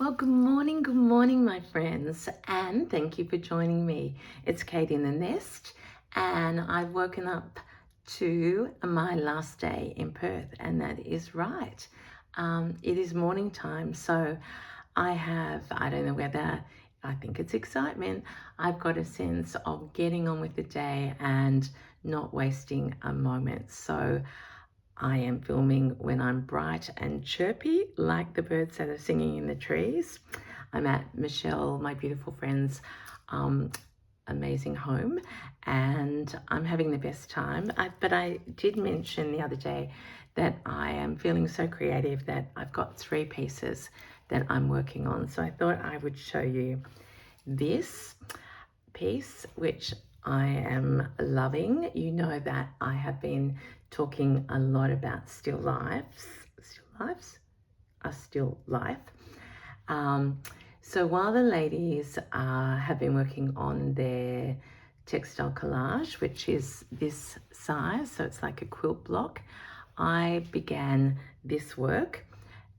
Well, good morning, my friends, and thank you for joining me. It's Kate in the Nest, and I've woken up to my last day in Perth, and that is right. It is morning time, so I don't know whether I think it's excitement. I've got a sense of getting on with the day and not wasting a moment. So I am filming when I'm bright and chirpy, like the birds that are singing in the trees. I'm at Michelle, my beautiful friend's amazing home, and I'm having the best time. But I did mention the other day that I am feeling so creative that I've got 3 pieces that I'm working on. So I thought I would show you this piece, which I am loving. You know that I have been talking a lot about still life. So while the ladies have been working on their textile collage, which is this size, so it's like a quilt block, I began this work,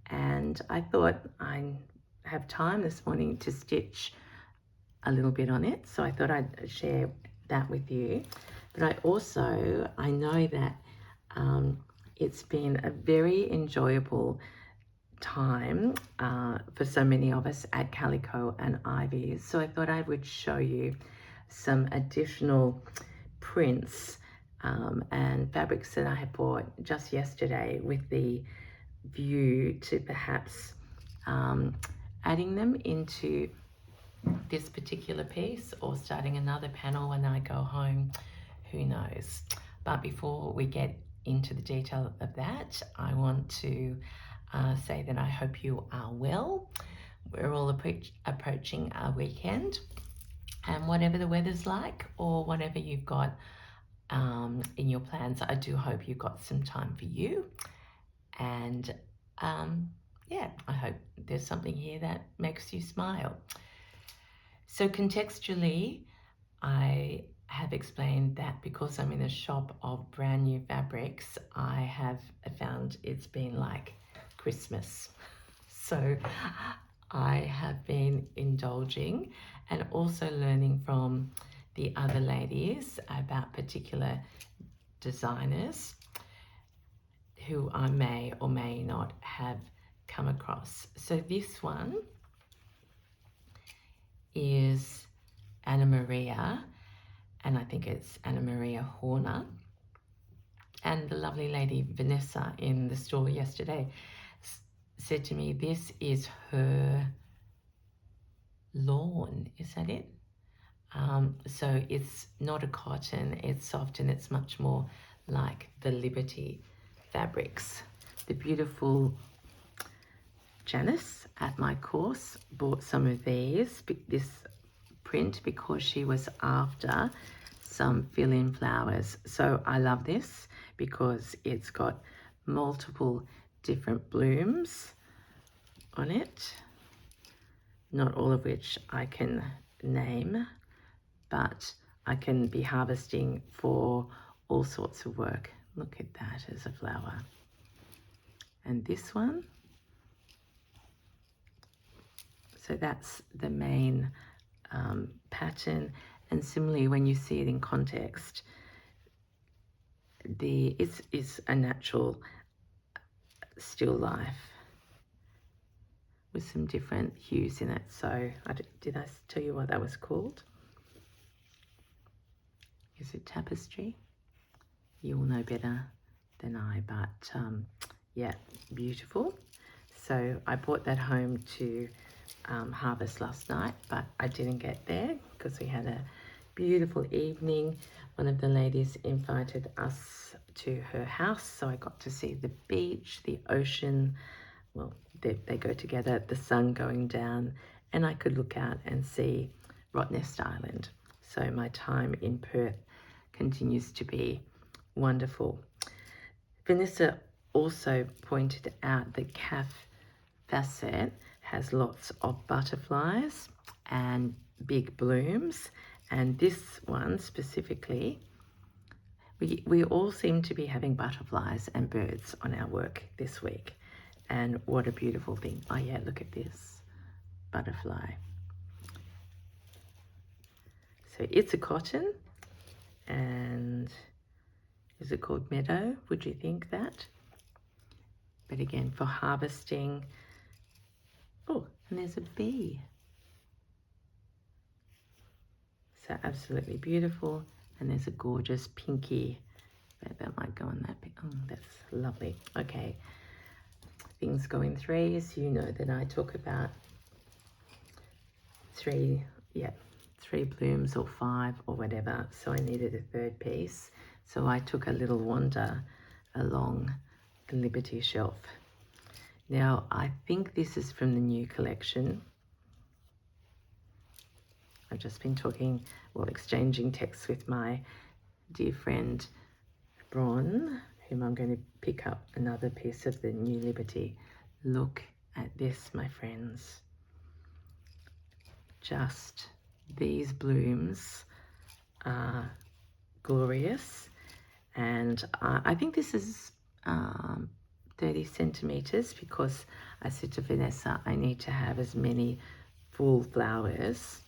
and I thought I have time this morning to stitch a little bit on it, so I thought I'd share that with you. But I know that it's been a very enjoyable time for so many of us at Calico and Ivy's, so I thought I would show you some additional prints and fabrics that I had bought just yesterday, with the view to perhaps adding them into this particular piece or starting another panel when I go home, who knows. But before we get into the detail of that, I want to say that I hope you are well. We're all approaching our weekend, and whatever the weather's like or whatever you've got in your plans, I do hope you've got some time for you. And yeah, I hope there's something here that makes you smile. So contextually, I have explained that because I'm in a shop of brand new fabrics, I have found it's been like Christmas. So I have been indulging and also learning from the other ladies about particular designers who I may or may not have come across. So this one is Anna Maria, and I think it's Anna Maria Horner. And the lovely lady Vanessa in the store yesterday said to me, this is her lawn. Is that it? So it's not a cotton, it's soft, and it's much more like the Liberty fabrics. The beautiful Janice at my course bought some of this print because she was after some fill-in flowers. So I love this because it's got multiple different blooms on it, not all of which I can name, but I can be harvesting for all sorts of work. Look at that as a flower. And this one, so that's the main pattern. And similarly, when you see it in context, it's a natural still life with some different hues in it. So did I tell you what that was called? Is it tapestry? You will know better than I, but yeah, beautiful. So I brought that home to harvest last night, but I didn't get there because we had a beautiful evening. One of the ladies invited us to her house, so I got to see the beach, the ocean. Well, they go together, the sun going down, and I could look out and see Rottnest Island. So my time in Perth continues to be wonderful. Vanessa also pointed out that calf facet has lots of butterflies and big blooms, and this one specifically, we all seem to be having butterflies and birds on our work this week, and what a beautiful thing. Oh yeah, look at this. butterfly. So it's a cotton, and is it called meadow? Would you think that? But again, for harvesting. Oh, and there's a bee. So absolutely beautiful. And there's a gorgeous pinky. That might go on that bit. Oh, that's lovely. Okay. Things go in threes. You know that I talk about three blooms or five or whatever. So I needed a third piece. So I took a little wander along the Liberty shelf. Now, I think this is from the new collection. I've just been exchanging texts with my dear friend Bron, whom I'm going to pick up another piece of the new Liberty. Look at this, my friends. Just these blooms are glorious. And I think this is 30 centimeters, because I said to Vanessa, I need to have as many full flowers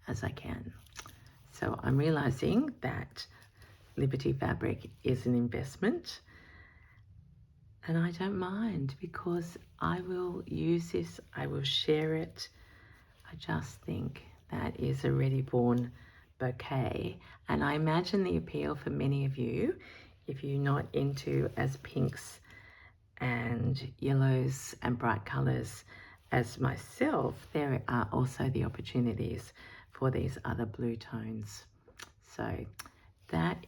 as I can. So I'm realizing that Liberty fabric is an investment, and I don't mind, because I will use this, I will share it. I just think that is a ready born bouquet, and I imagine the appeal for many of you, if you're not into as pinks and yellows and bright colors as myself, there are also the opportunities for these other blue tones. So that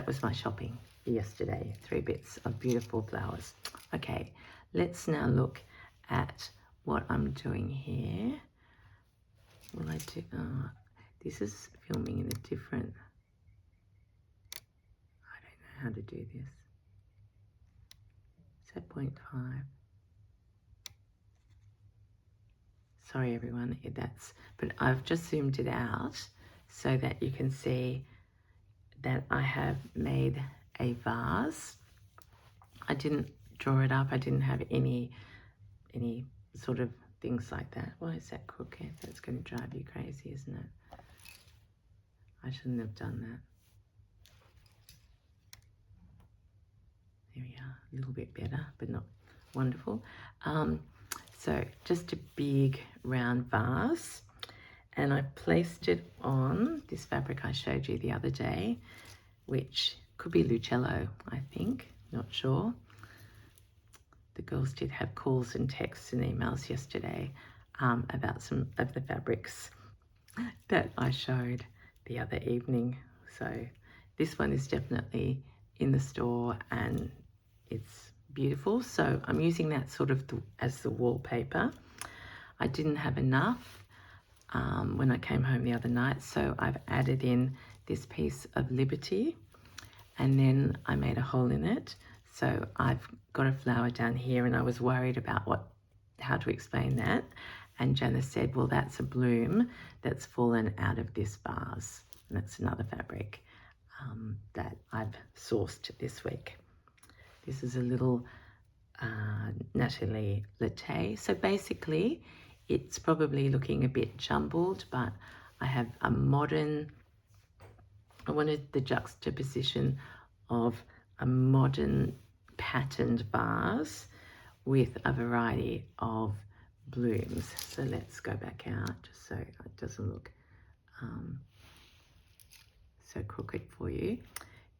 was my shopping yesterday. 3 bits of beautiful flowers. Okay, let's now look at what I'm doing here. Will I do, this is filming in a different, I don't know how to do this. Is that 0.5? Sorry everyone, but I've just zoomed it out so that you can see that I have made a vase. I didn't draw it up. I didn't have any sort of things like that. Why is that crooked? That's going to drive you crazy, isn't it? I shouldn't have done that. There we are, a little bit better, but not wonderful. So just a big round vase, and I placed it on this fabric I showed you the other day, which could be Lucello, I think, not sure. The girls did have calls and texts and emails yesterday about some of the fabrics that I showed the other evening. So this one is definitely in the store and it's beautiful. So I'm using that sort of as the wallpaper. I didn't have enough when I came home the other night, so I've added in this piece of Liberty, and then I made a hole in it. So I've got a flower down here, and I was worried about how to explain that. And Janice said, well, that's a bloom that's fallen out of this vase. And that's another fabric that I've sourced this week. This is a little Natalie Latte. So basically, it's probably looking a bit jumbled, but I have a modern, I wanted the juxtaposition of a modern patterned vase with a variety of blooms. So let's go back out just so it doesn't look so crooked for you.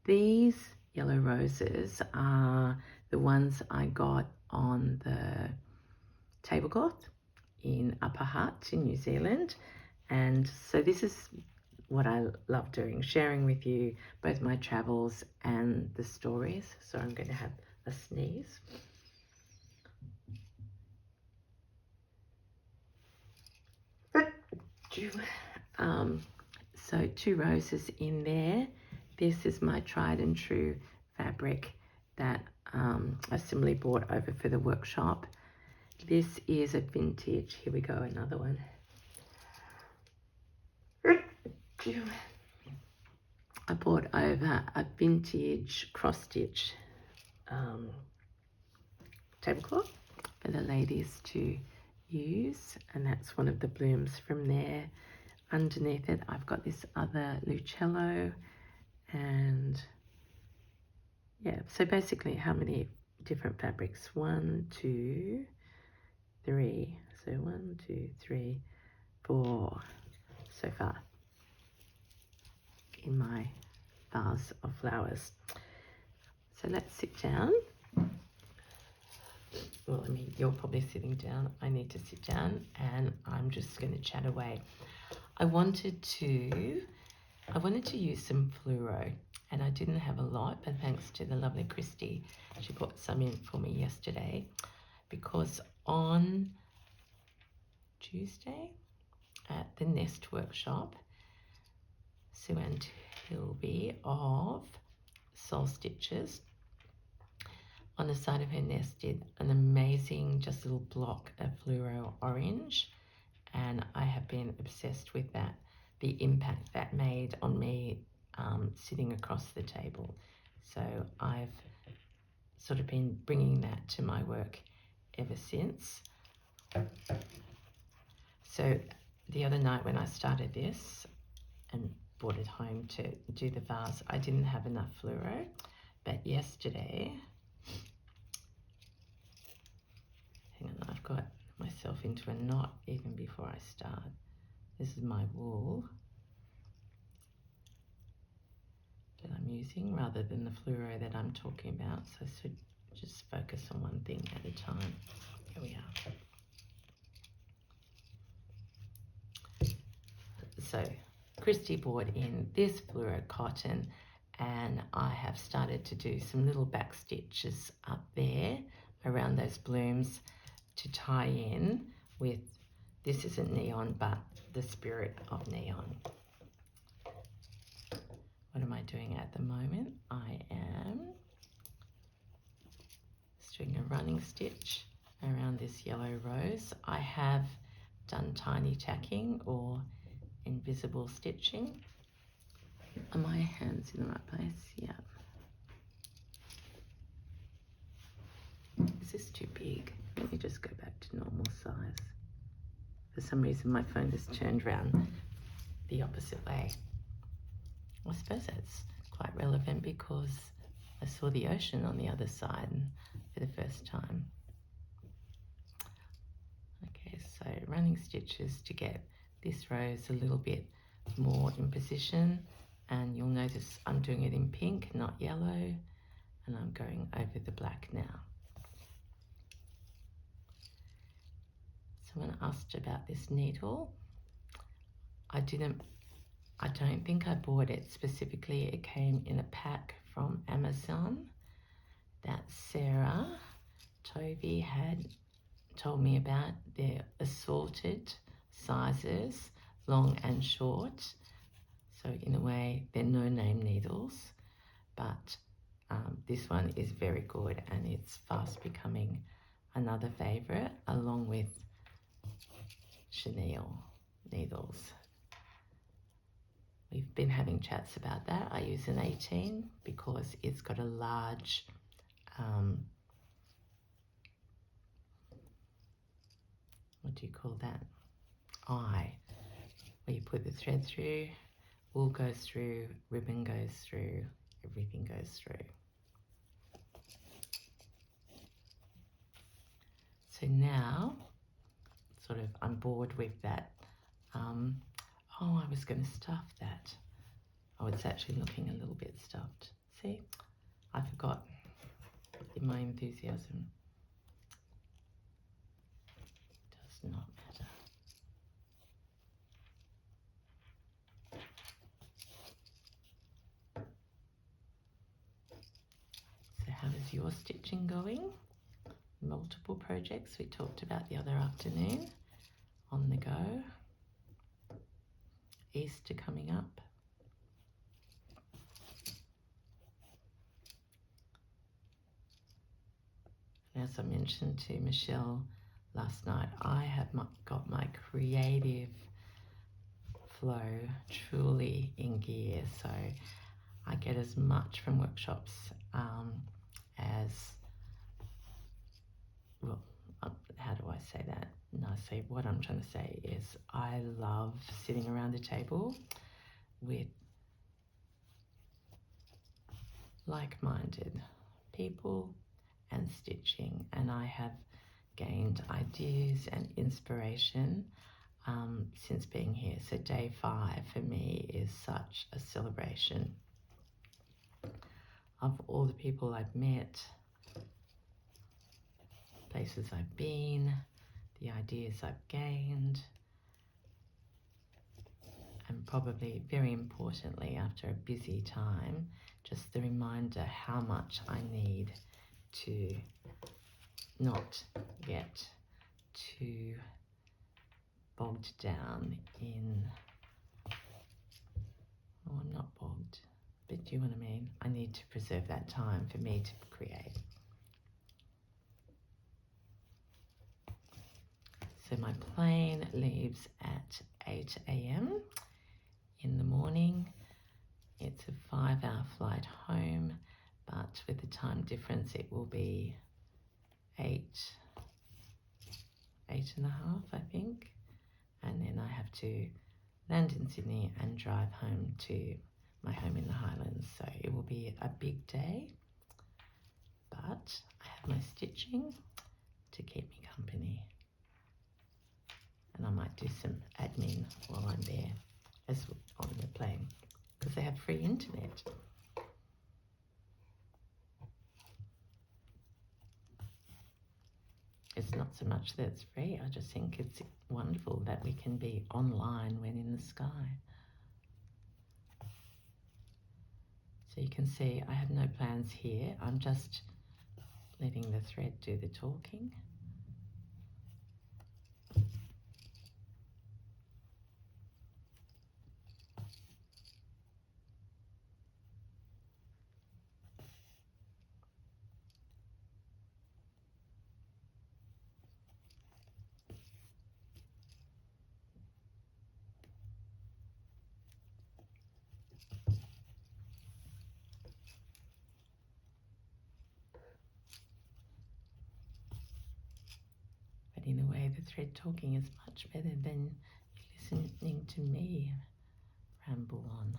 These yellow roses are the ones I got on the tablecloth in Upper Hutt in New Zealand. And so this is what I love doing, sharing with you both my travels and the stories. So I'm going to have a sneeze. So 2 roses in there. This is my tried and true fabric that I simply bought over for the workshop. This is a vintage, here we go, another one. I bought over a vintage cross-stitch tablecloth, for the ladies to use, and that's one of the blooms from there. Underneath it I've got this other Lucello, and yeah, so basically how many different fabrics? 1, 2, 3. So 1, 2, 3, 4 so far in my vase of flowers. So let's sit down. Well, I mean, you're probably sitting down. I need to sit down, and I'm just going to chat away. I wanted to use some fluoro, and I didn't have a lot, but thanks to the lovely Christy, she brought some in for me yesterday, because on Tuesday at the Nest workshop, Sue Ann Tilby of Soul Stitches on the side of her nest did an amazing just little block of fluoro orange, and I have been obsessed with that, the impact that made on me sitting across the table. So I've sort of been bringing that to my work ever since. So the other night when I started this and brought it home to do the vase, I didn't have enough fluoro, but yesterday, hang on, I've got myself into a knot even before I start. This is my wool that I'm using rather than the fluoro that I'm talking about, so I should just focus on one thing at a time. Here we are. So Christy brought in this fluoro cotton, and I have started to do some little back stitches up there around those blooms to tie in with, this isn't neon, but the spirit of neon. What am I doing at the moment? I am just doing a running stitch around this yellow rose. I have done tiny tacking or invisible stitching. Are my hands in the right place? Yeah. Is this too big? Let me just go back to normal size. For some reason my phone has turned around the opposite way. I suppose that's quite relevant because I saw the ocean on the other side for the first time. Okay, so running stitches to get this rose a little bit more in position, and you'll notice I'm doing it in pink, not yellow, and I'm going over the black now. Someone asked about this needle. I don't think I bought it specifically. It came in a pack from Amazon that Sarah Tovey had told me about. They're assorted sizes, long and short. So in a way, they're no-name needles, but this one is very good, and it's fast becoming another favorite along with chenille needles. We've been having chats about that. I use an 18 because it's got a large what do you call that? Eye, where you put the thread through, wool goes through, ribbon goes through, everything goes through. So now, sort of, I'm bored with that. Oh, I was going to stuff that. Oh, it's actually looking a little bit stuffed. See, I forgot in my enthusiasm. Does not matter. So how is your stitching going? Multiple projects we talked about the other afternoon. On the go. Easter coming up. And as I mentioned to Michelle last night, I have got my creative flow truly in gear. So I get as much from workshops as, well, say that nicely. What I'm trying to say is I love sitting around a table with like-minded people and stitching, and I have gained ideas and inspiration since being here. So day 5 for me is such a celebration of all the people I've met, places I've been, the ideas I've gained, and probably very importantly, after a busy time, just the reminder how much I need to not get too bogged down in, oh, I'm not bogged, but do you know what I mean? I need to preserve that time for me to create. So my plane leaves at 8 a.m. in the morning. It's a 5-hour flight home, but with the time difference, it will be 8.5, I think. And then I have to land in Sydney and drive home to my home in the Highlands. So it will be a big day, but I have my stitching to keep me company. And I might do some admin while I'm there as on the plane, because they have free internet. It's not so much that it's free, I just think it's wonderful that we can be online when in the sky. So you can see I have no plans here. I'm just letting the thread do the talking. But in a way, the thread talking is much better than listening to me ramble on.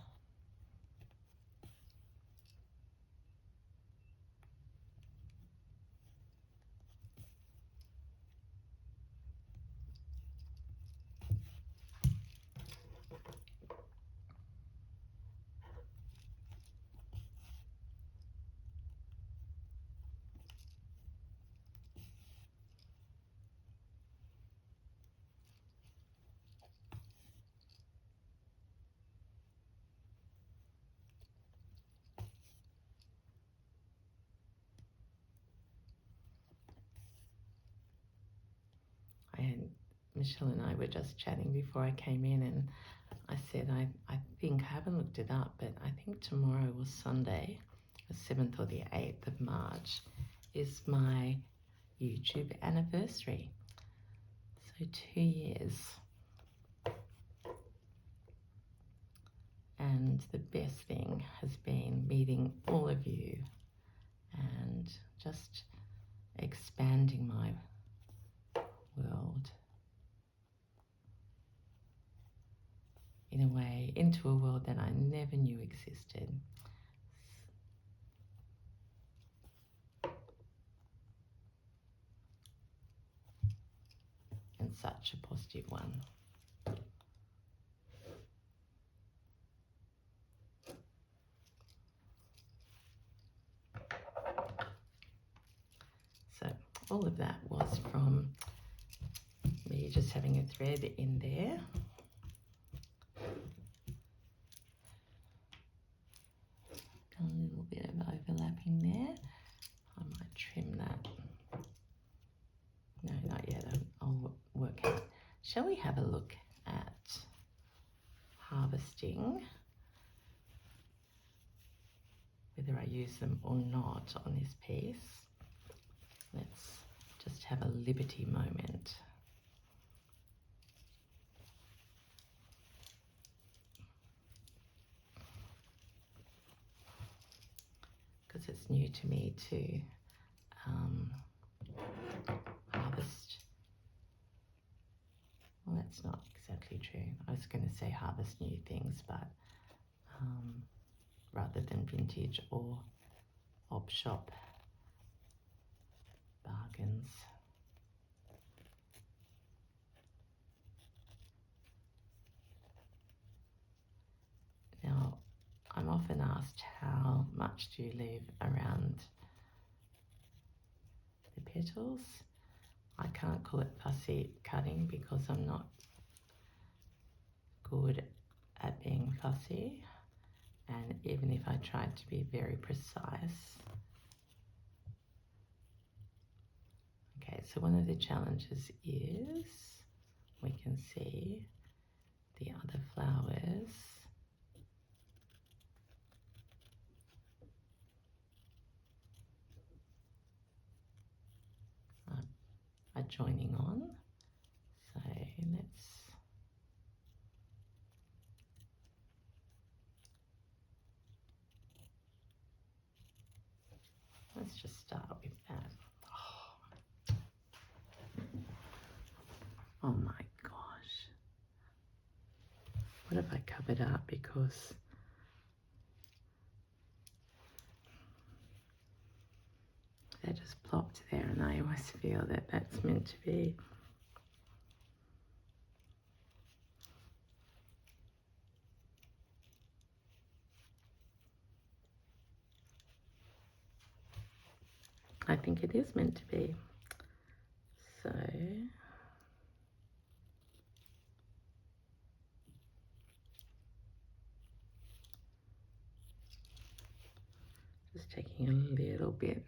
Michelle and I were just chatting before I came in, and I said I think, I haven't looked it up, but I think tomorrow was Sunday, the 7th or the 8th of March, is my YouTube anniversary. So 2 years. And the best thing has been meeting all of you and just expanding my world in a way into a world that I never knew existed. And such a positive one. So all of that was from me just having a thread in there. Got a little bit of overlapping there. I might trim that. No, not yet. I'll work out. Shall we have a look at harvesting, whether I use them or not on this piece? Let's just have a liberty moment. Because it's new to me to harvest that's not exactly true. I was going to say harvest new things, but rather than vintage or op shop bargains. Now, I'm often asked, how much do you leave around the petals? I can't call it fussy cutting because I'm not good at being fussy, and even if I tried to be very precise. Okay, so one of the challenges is we can see the other flowers are joining on. So let's just start with that. Oh my gosh. What have I covered up? Because they're just plopped there, and I always feel that that's meant to be. I think it is meant to be. So just taking a little bit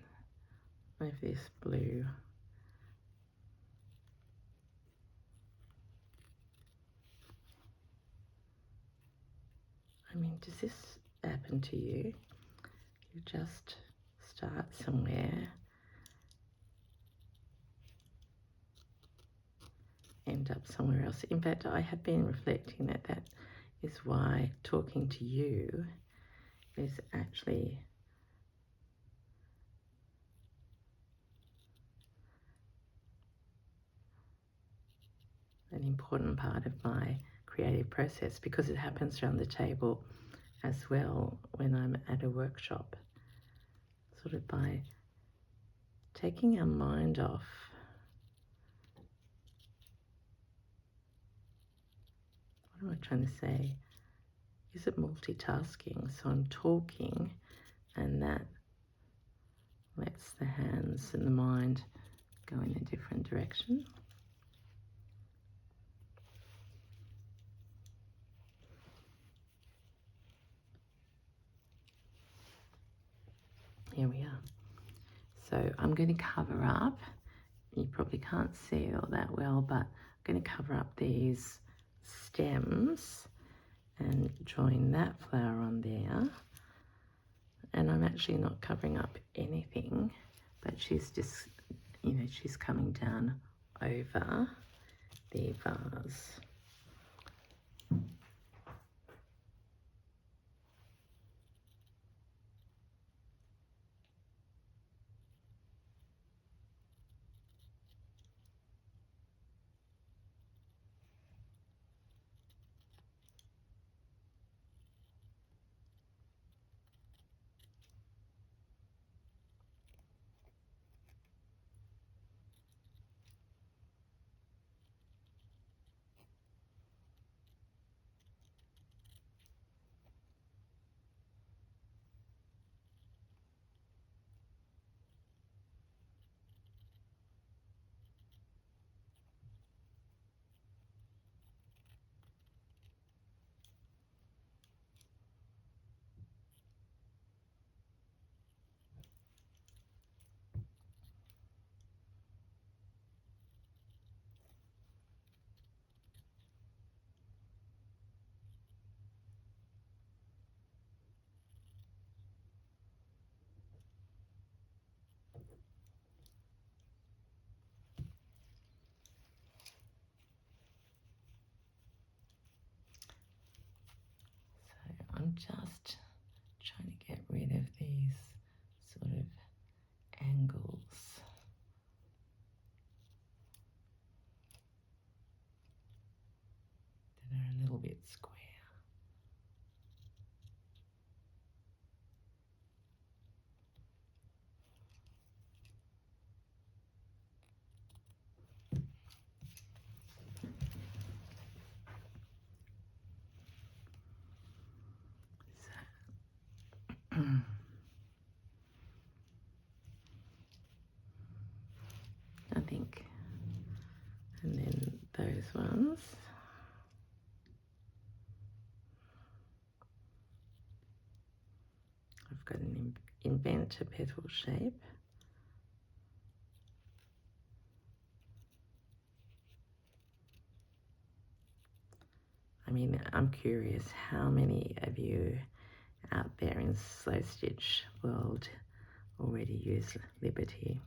of this blue. I mean, does this happen to you? You just start somewhere, end up somewhere else. In fact, I have been reflecting that that is why talking to you is actually an important part of my creative process, because it happens around the table as well when I'm at a workshop, sort of by taking our mind off what am I trying to say? Is it multitasking? So I'm talking, and that lets the hands and the mind go in a different direction. Here we are. So I'm going to cover up, you probably can't see all that well, but I'm going to cover up these stems and join that flower on there. And I'm actually not covering up anything, but she's just, you know, she's coming down over the vase. I'm just trying to get rid of these sort of angles. square. So, I think, and then those ones. I've got an invent a petal shape. I mean, I'm curious how many of you out there in slow stitch world already use Liberty.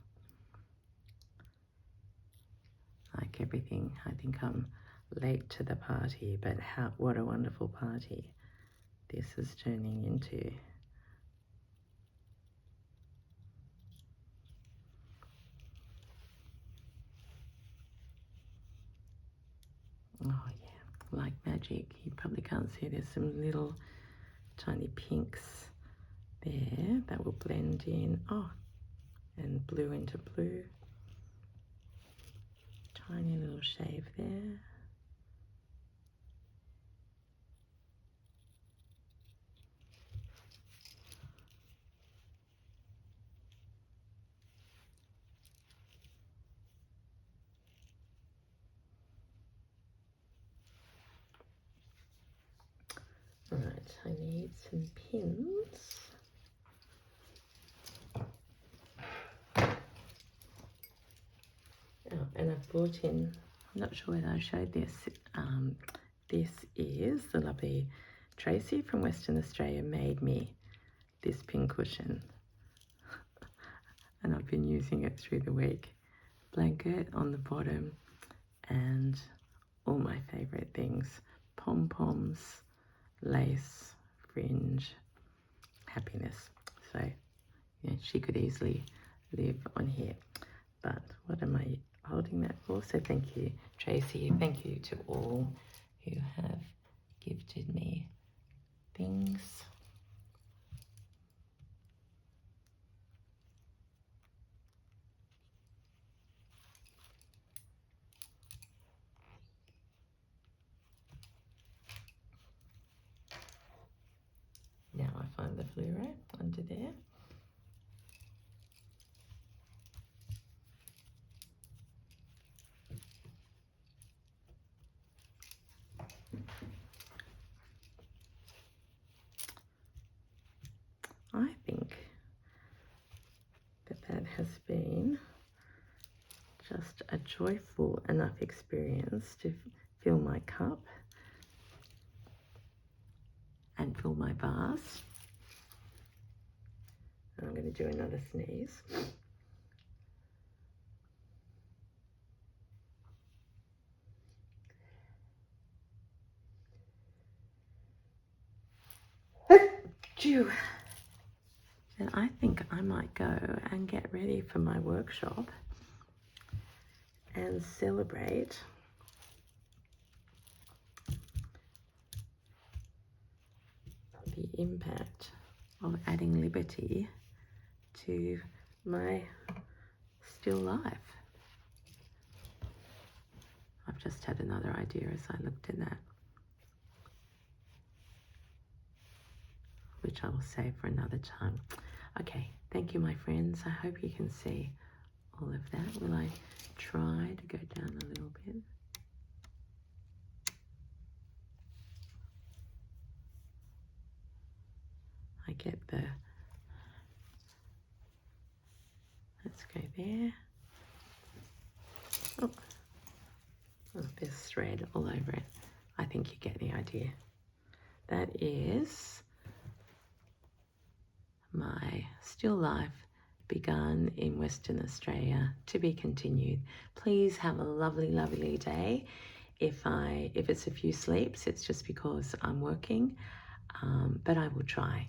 Like everything, I think I'm late to the party, but what a wonderful party this is turning into. Oh yeah, like magic. You probably can't see there's some little tiny pinks there that will blend in. Oh, and blue into blue. Tiny little shave there. Right, I need some pins. Oh, and I've brought in, I'm not sure whether I showed this, this is the lovely Tracy from Western Australia made me this pin cushion. And I've been using it through the week. Blanket on the bottom and all my favourite things. Pom-poms, lace, fringe, happiness. So yeah, she could easily live on here. But what am I holding that for? So thank you, Tracy. Thank you to all who have gifted me things. Now I find the fluoro under there. I think that has been just a joyful enough experience to fill my cup and fill my vase. And I'm going to do another sneeze. Achoo. And I think I might go and get ready for my workshop and celebrate the impact of adding liberty to my still life. I've just had another idea as I looked at that, which I will save for another time. Okay, thank you, my friends. I hope you can see all of that. Will I try to go down a little bit? I get the, let's go there. Oh, there's thread all over it. I think you get the idea. That is my still life begun in Western Australia, to be continued. Please have a lovely, lovely day. If it's a few sleeps, it's just because I'm working, but I will try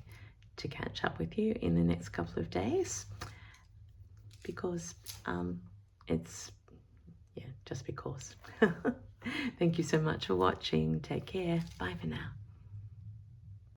to catch up with you in the next couple of days, because it's, yeah, just because. Thank you so much for watching. Take care. Bye for now.